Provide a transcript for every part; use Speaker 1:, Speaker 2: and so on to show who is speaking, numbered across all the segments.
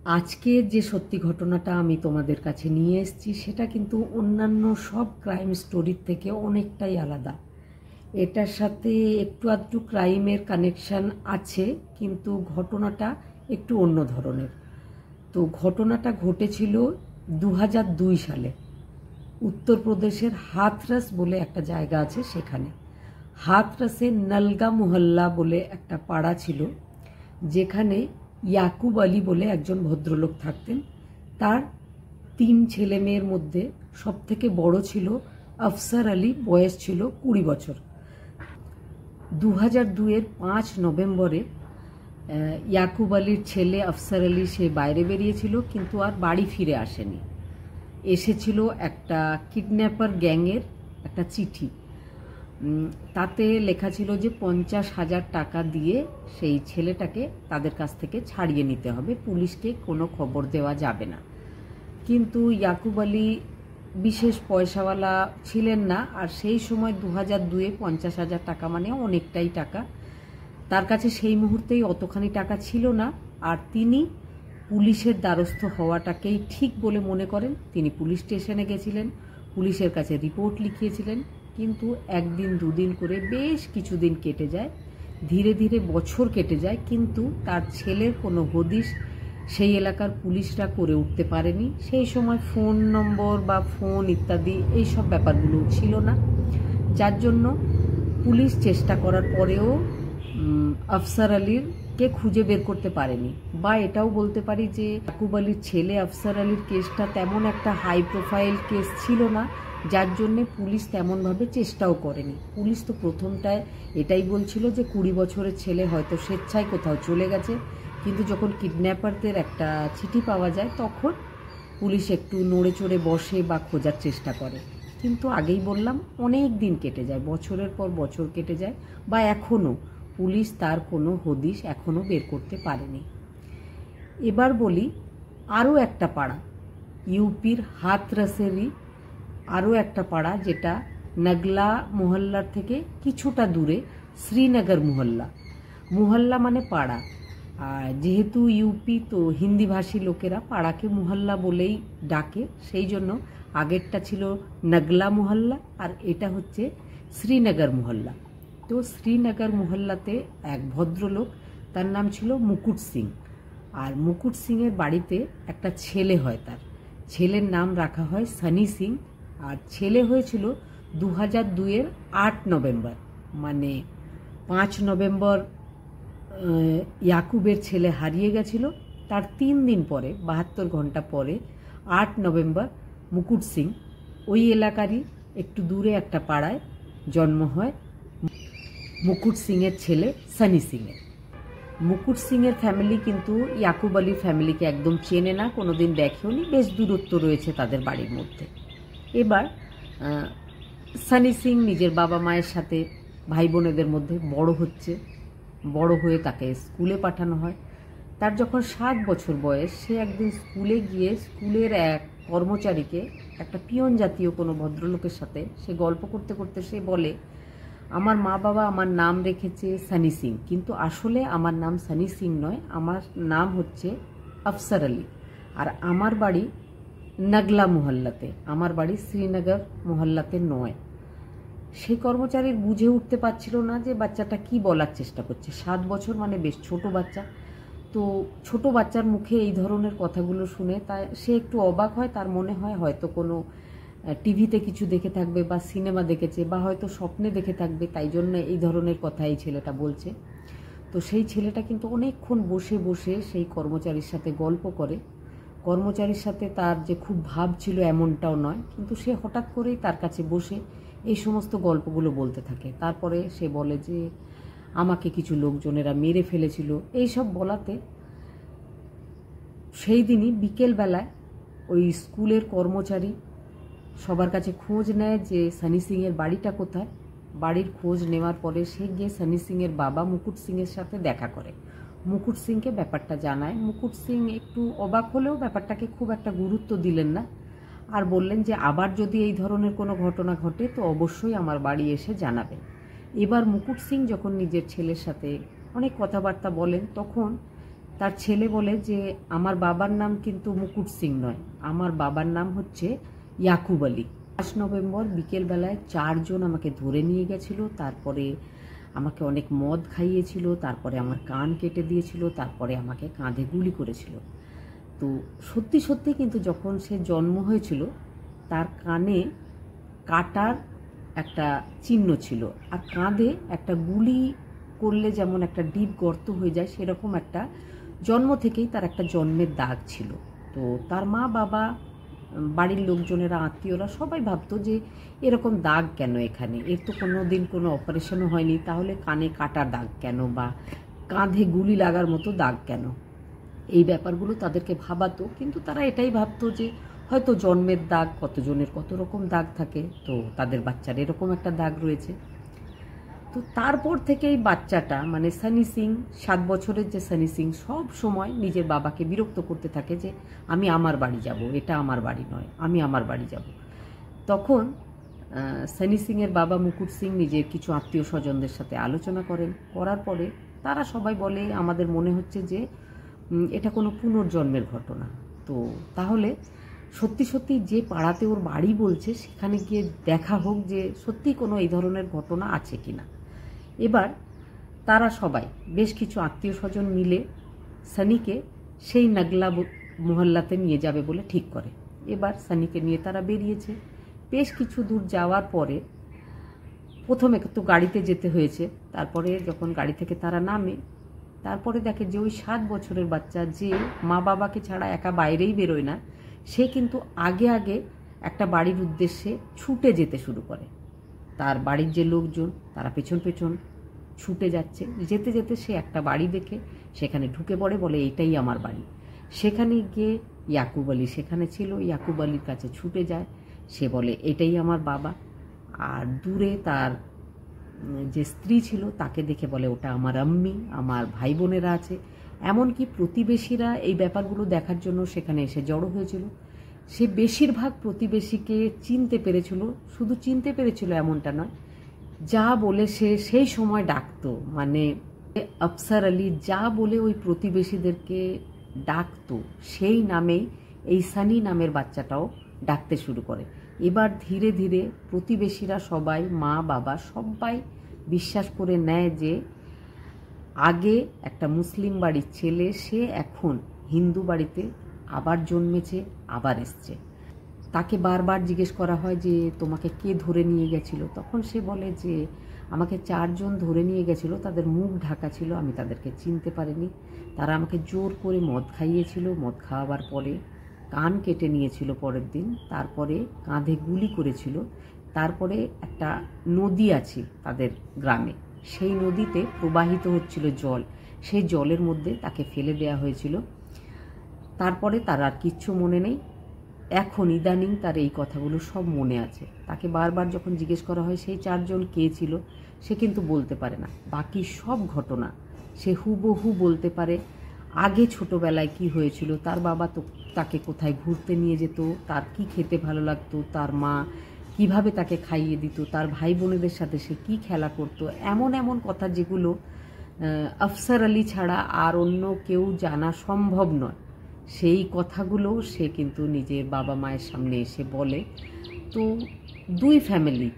Speaker 1: আজকের যে সত্যি ঘটনাটা আমি তোমাদের কাছে নিয়ে এসেছি সেটা কিন্তু অন্যান্য সব ক্রাইম স্টোরির থেকে অনেকটাই আলাদা। এটার সাথে একটু আধটু ক্রাইমের কানেকশান আছে, কিন্তু ঘটনাটা একটু অন্য ধরনের। তো ঘটনাটা ঘটেছিল 2002 সালে। উত্তরপ্রদেশের হাথরস বলে একটা জায়গা আছে, সেখানে হাথরসে নলগা মহল্লা বলে একটা পাড়া ছিল, যেখানে ইয়াকুব আলী বলে একজন ভদ্রলোক থাকতেন। তার 3 ছেলে মেয়ের মধ্যে সবথেকে বড় ছিল আফসার আলী, বয়স ছিল 20 বছর। 2002-এর 5 নভেম্বরে ইয়াকুব আলীর ছেলে আফসার আলী সে বাইরে বেরিয়েছিল, কিন্তু আর বাড়ি ফিরে আসেনি। এসেছিল একটা কিডন্যাপার গ্যাংয়ের একটা চিঠি। তাতে লেখা ছিল যে 50,000 টাকা দিয়ে সেই ছেলেটাকে তাদের কাছ থেকে ছাড়িয়ে নিতে হবে, পুলিশকে কোনো খবর দেওয়া যাবে না। কিন্তু ইয়াকুব আলী বিশেষ পয়সাওয়ালা ছিলেন না, আর সেই সময় 2002-এ 50,000 টাকা মানে অনেকটাই টাকা। তার কাছে সেই মুহূর্তেই অতখানি টাকা ছিল না, আর তিনি পুলিশের দ্বারস্থ হওয়াটাকেই ঠিক বলে মনে করেন। তিনি পুলিশ স্টেশনে গেছিলেন, পুলিশের কাছে রিপোর্ট লিখিয়েছিলেন। কিন্তু একদিন দুদিন করে বেশ কিছুদিন কেটে যায়, ধীরে ধীরে বছর কেটে যায়, কিন্তু তার ছেলের কোনো হদিশ সেই এলাকার পুলিশরা করে উঠতে পারেনি। সেই সময় ফোন নম্বর বা ফোন ইত্যাদি এইসব ব্যাপারগুলো ছিল না, যার জন্য পুলিশ চেষ্টা করার পরেও আফসার আলীরকে খুঁজে বের করতে পারেনি। বা এটাও বলতে পারি যে ইয়াকুব আলীর ছেলে আফসার আলীর কেসটা তেমন একটা হাই প্রোফাইল কেস ছিল না, যার জন্যে পুলিশ তেমনভাবে চেষ্টাও করেনি। পুলিশ তো প্রথমটায় এটাই বলছিল যে 20 বছরের ছেলে হয়তো স্বেচ্ছায় কোথাও চলে গেছে, কিন্তু যখন কিডন্যাপারদের একটা চিঠি পাওয়া যায় তখন পুলিশ একটু নড়ে চড়ে বসে বা খোঁজার চেষ্টা করে। কিন্তু আগেই বললাম, অনেক দিন কেটে যায়, বছরের পর বছর কেটে যায়, বা এখনও পুলিশ তার কোনো হদিশ এখনও বের করতে পারেনি। এবার বলি আরও একটা পাড়া, ইউপির হাথরসেরই আরও একটা পাড়া, যেটা নগলা মহল্লার থেকে কিছুটা দূরে, শ্রীনগর মহল্লা। মহল্লা মানে পাড়া, আর যেহেতু ইউপি তো হিন্দিভাষী লোকেরা পাড়াকে মহল্লা বলেই ডাকে, সেই জন্য আগেরটা ছিল নগলা মহল্লা আর এটা হচ্ছে শ্রীনগর মহল্লা। তো শ্রীনগর মহল্লাতে এক ভদ্রলোক, তার নাম ছিল মুকুট সিং। আর মুকুট সিংয়ের বাড়িতে একটা ছেলে হয়, তার ছেলের নাম রাখা হয় সানি সিং। আর ছেলে হয়েছিল 2002-এর 8 নভেম্বর, মানে 5 নভেম্বর ইয়াকুবের ছেলে হারিয়ে গেছিল, তার 3 দিন পরে 72 ঘন্টা পরে 8 নভেম্বর মুকুট সিং ওই এলাকারই একটু দূরে একটা পাড়ায় জন্ম হয় মুকুট সিংয়ের ছেলে সানি সিংয়ের। মুকুট সিংয়ের ফ্যামিলি কিন্তু ইয়াকুব আলীর ফ্যামিলিকে একদম চেনে না, কোনোদিন দেখেওনি, বেশ দূরত্ব রয়েছে তাদের বাড়ির মধ্যে। এবার সানি সিং নিজের বাবা মায়ের সাথে ভাই বোনেদের মধ্যে বড় হচ্ছে, বড় হয়ে তাকে স্কুলে পাঠানো হয়। তার যখন 7 বছর বয়স, সে একদিন স্কুলে গিয়ে স্কুলের এক কর্মচারীকে, একটা পিয়ন জাতীয় কোনো ভদ্রলোকের সাথে সে গল্প করতে করতে সে বলে, আমার মা বাবা আমার নাম রেখেছে সানি সিং, কিন্তু আসলে আমার নাম সানি সিং নয়, আমার নাম হচ্ছে আফসার আলী, আর আমার বাড়ি নগলা মহল্লাতে, আমার বাড়ি শ্রীনগর মহল্লাতে নয়। সেই কর্মচারীর বুঝে উঠতে পারছিল না যে বাচ্চাটা কি বলার চেষ্টা করছে। 7 বছর মানে বেশ ছোট বাচ্চা, তো ছোট বাচ্চার মুখে এই ধরনের কথাগুলো শুনে তাই সে একটু অবাক হয়। তার মনে হয় হয়তো কোনো টিভিতে কিছু দেখে থাকবে বা সিনেমা দেখেছে বা হয়তো স্বপ্নে দেখে থাকবে, তাই জন্য এই ধরনের কথা এই ছেলেটা বলছে। তো সেই ছেলেটা কিন্তু অনেকক্ষণ বসে বসে সেই কর্মচারীর সাথে গল্প করে। কর্মচারীর সাথে তার যে খুব ভাব ছিল এমনটাও নয়, কিন্তু সে হঠাৎ করেই তার কাছে বসে এই সমস্ত গল্পগুলো বলতে থাকে। তারপরে সে বলে যে আমাকে কিছু লোকজনেরা মেরে ফেলেছিল, এইসব বলাতে সেই দিনই বিকেলবেলায় ওই স্কুলের কর্মচারী সবার কাছে খোঁজ নেয় যে সানি সিংয়ের বাড়িটা কোথায়। বাড়ির খোঁজ নেওয়ার পরে সে গিয়ে সানি সিংয়ের বাবা মুকুট সিংয়ের সাথে দেখা করে, মুকুট সিংকে ব্যাপারটা জানায়। মুকুট সিং একটু অবাক হলেও ব্যাপারটাকে খুব একটা গুরুত্ব দিলেন না, আর বললেন যে আবার যদি এই ধরনের কোনো ঘটনা ঘটে তো অবশ্যই আমার বাড়ি এসে জানাবেন। এবার মুকুট সিং যখন নিজের ছেলের সাথে অনেক কথাবার্তা বলেন, তখন তার ছেলে বলে যে আমার বাবার নাম কিন্তু মুকুট সিং নয়, আমার বাবার নাম হচ্ছে ইয়াকুব আলী। 5 নভেম্বর বিকেলবেলায় 4 জন আমাকে ধরে নিয়ে গেছিল, তারপরে আমাকে অনেক মদ খাইয়েছিল, তারপরে আমার কান কেটে দিয়েছিল, তারপরে আমাকে কাঁধে গুলি করেছিল। তো সত্যি সত্যি কিন্তু যখন সে জন্ম হয়েছিল তার কানে কাটার একটা চিহ্ন ছিল, আর কাঁধে একটা গুলি করলে যেমন একটা ডিপ গর্ত হয়ে যায় সেরকম একটা জন্ম থেকেই তার একটা জন্মের দাগ ছিল। তো তার মা বাবা, বাড়ির লোকজনেরা, আত্মীয়রা সবাই ভাবতো যে এরকম দাগ কেন এখানে, এর তো কোনো দিন কোনো অপারেশনও হয়নি, তাহলে কানে কাটার দাগ কেন বা কাঁধে গুলি লাগার মতো দাগ কেন, এই ব্যাপারগুলো তাদেরকে ভাবাতো। কিন্তু তারা এটাই ভাবতো যে হয়তো জন্মের দাগ, কতজনের কত রকম দাগ থাকে, তো তাদের বাচ্চার এরকম একটা দাগ রয়েছে। তো তারপর থেকে এই বাচ্চাটা মানে সানি সিং, 7 বছরের যে সানি সিং, সব সময় নিজের বাবাকে বিরক্ত করতে থাকে যে আমি আমার বাড়ি যাব, এটা আমার বাড়ি নয়, আমি আমার বাড়ি যাব। তখন সানি সিংয়ের বাবা মুকুট সিং নিজের কিছু আত্মীয় স্বজনদের সাথে আলোচনা করার পরে তারা সবাই বলে আমাদের মনে হচ্ছে যে এটা কোনো পুনর্জন্মের ঘটনা। তো তাহলে সত্যি সত্যি যে পাড়াতে ওর বাড়ি বলছে সেখানে গিয়ে দেখা হোক যে সত্যি কোনো এই ধরনের ঘটনা আছে কিনা। এবার তারা সবাই বেশ কিছু আত্মীয় স্বজন মিলে সানিকে সেই নাগলা মহল্লাতে নিয়ে যাবে বলে ঠিক করে। এবার সানিকে নিয়ে তারা বেরিয়েছে। বেশ কিছু দূর যাওয়ার পরে প্রথমে তো গাড়িতে যেতে হয়েছে, তারপরে যখন গাড়ি থেকে তারা নামে তারপরে দেখে যে ওই 7 বছরের বাচ্চা যে মা বাবাকে ছাড়া একা বাইরেই বেরোয় না, সে কিন্তু আগে আগে একটা বাড়ির উদ্দেশ্যে ছুটে যেতে শুরু করে। তার বাড়ির যে লোকজন তারা পেছন পেছন ছুটে যাচ্ছে, যেতে যেতে সে একটা বাড়ি দেখে সেখানে ঢুকে পড়ে, বলে এটাই আমার বাড়ি। সেখানে গিয়ে ইয়াকুব আলী সেখানে ছিল, ইয়াকুব আলীর কাছে ছুটে যায়, সে বলে এটাই আমার বাবা। আর দূরে তার যে স্ত্রী ছিল তাকে দেখে বলে ওটা আমার আম্মি, আমার ভাই বোনেরা আছে। এমনকি প্রতিবেশীরা এই ব্যাপারগুলো দেখার জন্য সেখানে এসে জড়ো হয়েছিল। সে বেশিরভাগ প্রতিবেশীকে চিনতে পেরেছিল, শুধু চিনতে পেরেছিল এমনটা নয়, যা বলে সে সেই সময় ডাকতো, মানে আফসার আলী যা বলে ওই প্রতিবেশীদেরকে ডাকতো সেই নামেই এই সানি নামের বাচ্চাটাও ডাকতে শুরু করে। এবার ধীরে ধীরে প্রতিবেশীরা সবাই, মা বাবা সবাই বিশ্বাস করে নেয় যে আগে একটা মুসলিম বাড়ির ছেলে, সে এখন হিন্দু বাড়িতে আবার জন্মেছে, আবার এসছে। তাকে বারবার জিজ্ঞেস করা হয় যে তোমাকে কে ধরে নিয়ে গেছিল, তখন সে বলে যে আমাকে 4 জন ধরে নিয়ে গেছিল, তাদের মুখ ঢাকা ছিল, আমি তাদেরকে চিনতে পারিনি, তারা আমাকে জোর করে মদ খাইয়েছিল, মদ খাওয়াবার পরে কান কেটে নিয়েছিল পরের দিন, তারপরে কাঁধে গুলি করেছিল, তারপরে একটা নদী আছে তাদের গ্রামে, সেই নদীতে প্রবাহিত হচ্ছিল জল, সেই জলের মধ্যে তাকে ফেলে দেওয়া হয়েছিল। তারপরে তার আর কিচ্ছু মনে নেই। এখন ইদানিং তার এই কথাগুলো সব মনে আছে। তাকে বারবার যখন জিজ্ঞেস করা হয় সেই 4 জন কে ছিল, সে কিন্তু বলতে পারে না। বাকি সব ঘটনা সে হুবহু বলতে পারে। আগে ছোটবেলায় কি হয়েছিল, তার বাবা তো তাকে কোথায় ঘুরতে নিয়ে যেত, তার কি খেতে ভালো লাগতো, তার মা কিভাবে তাকে খাইয়ে দিত, তার ভাই বোনেদের সাথে সে কি খেলা করত, এমন এমন কথা যেগুলো আফসার আলী ছাড়া আর অন্য কেউ জানা সম্ভব নয়, সেই কথাগুলো সে কিন্তু নিজের বাবা মায়ের সামনে এসে বলে। তো 2 ফ্যামিলি,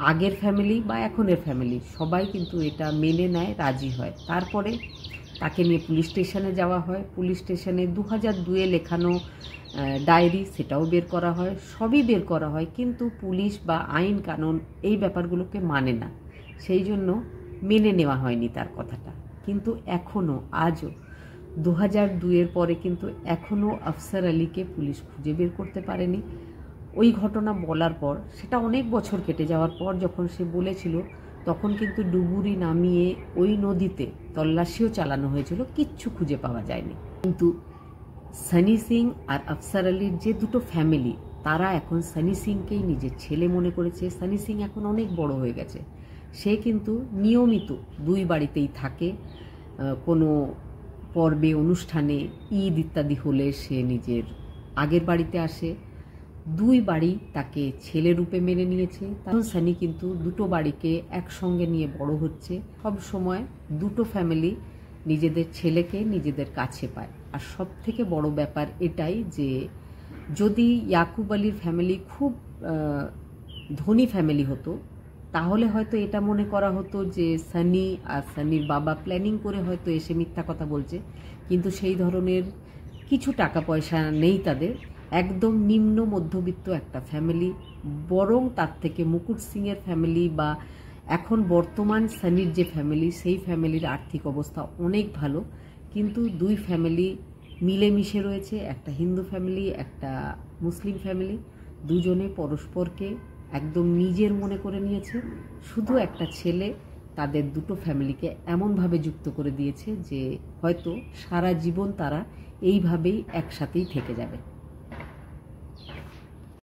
Speaker 1: আগের ফ্যামিলি বা এখনের ফ্যামিলি, সবাই কিন্তু এটা মেনে নেয়, রাজি হয়। তারপরে তাকে নিয়ে পুলিশ স্টেশনে যাওয়া হয়। পুলিশ স্টেশনে 2002-এ লেখানো ডায়েরি, সেটাও বের করা হয়, সবই বের করা হয়, কিন্তু পুলিশ বা আইন কানুন এই ব্যাপারগুলোকে মানে না, সেই জন্য মেনে নেওয়া হয়নি তার কথাটা। কিন্তু এখনও, আজও 2002-এর পরে কিন্তু এখনও আফসার আলীকে পুলিশ খুঁজে বের করতে পারেনি। ওই ঘটনা বলার পর, সেটা অনেক বছর কেটে যাওয়ার পর যখন সে বলেছিল, তখন কিন্তু ডুবুরি নামিয়ে ওই নদীতে তল্লাশিও চালানো হয়েছিল, কিচ্ছু খুঁজে পাওয়া যায়নি। কিন্তু সানি সিং আর আফসার আলীর যে 2 ফ্যামিলি, তারা এখন সানি সিংকেই নিজের ছেলে মনে করেছে। সানি সিং এখন অনেক বড় হয়ে গেছে, সে কিন্তু নিয়মিত 2 বাড়িতেই থাকে। কোনো পর্বে, অনুষ্ঠানে, ঈদ ইত্যাদি হলে সে নিজের আগের বাড়িতে আসে। 2 বাড়ি তাকে ছেলে রূপে মেনে নিয়েছে। তখন সানি কিন্তু 2 বাড়িকে একসঙ্গে নিয়ে বড় হচ্ছে। সব সময় 2 ফ্যামিলি নিজেদের ছেলেকে নিজেদের কাছে পায়। আর সব থেকে বড় ব্যাপার এটাই যে যদি ইয়াকুব আলীর ফ্যামিলি খুব ধনী ফ্যামিলি হতো তাহলে হয়তো এটা মনে করা হতো যে সানি আর সানির বাবা প্ল্যানিং করে হয়তো এসে মিথ্যা কথা বলছে, কিন্তু সেই ধরনের কিছু টাকা পয়সা নেই তাদের, একদম নিম্ন মধ্যবিত্ত একটা ফ্যামিলি। বরং তার থেকে মুকুট সিংয়ের ফ্যামিলি বা এখন বর্তমান সানির যে ফ্যামিলি সেই ফ্যামিলির আর্থিক অবস্থা অনেক ভালো। কিন্তু দুই ফ্যামিলি মিলেমিশে রয়েছে, একটা হিন্দু ফ্যামিলি একটা মুসলিম ফ্যামিলি, দুজনে পরস্পরকে একদম নিজের মনে করে নিয়েছে। শুধু একটা ছেলে তাদের দুটো ফ্যামিলিকে এমনভাবে যুক্ত করে দিয়েছে যে হয়তো সারা জীবন তারা এইভাবেই একসাথেই থেকে যাবে।